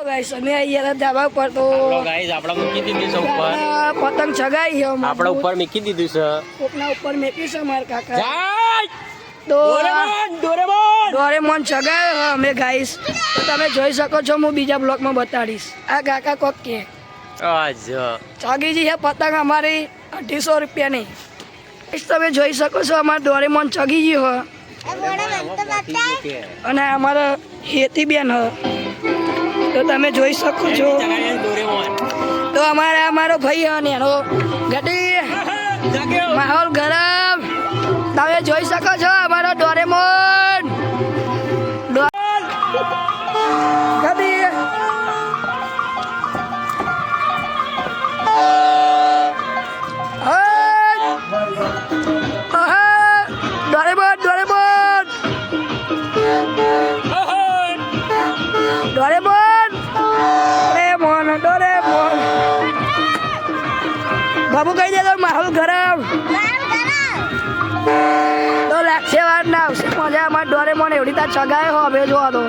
guys અમે અહીંયા ધાબા પર તો ગાઈસ આપણે મૂકી દીધું છે ઉપર પતંગ ચગાઈ છે આપણે ઉપર મૂકી દીધું છે કોકના ઉપર મેકી છે મારા કાકા જાય તો ડોરેમોન ડોરેમોન ચગાવ્યો અમે ગાઈસ તો તમે જોઈ શકો છો હું બીજા બ્લોકમાં બતાડીશ આ કાકા કોક કે ચગીજી છે પતંગ અમારી 250 રૂપિયાની તમે જોઈ શકો છો અમારા ડોરેમોન ચગી ગયો અને અમારા હેતી બેન હ તો તમે જોઈ શકો છો તો અમારો ભાઈ હ ને એનો ગટી માહોલ ગરમ તમે જોઈ શકો છો અમારો ડોરેમોન ગટી બાબુ કહી દે તો માહોલ ગરમ તો લાગશે વાર ના આવશે મજા અમારે ડોરેમોન એવડી ત્યાં ચગાયો હવે જોવા દો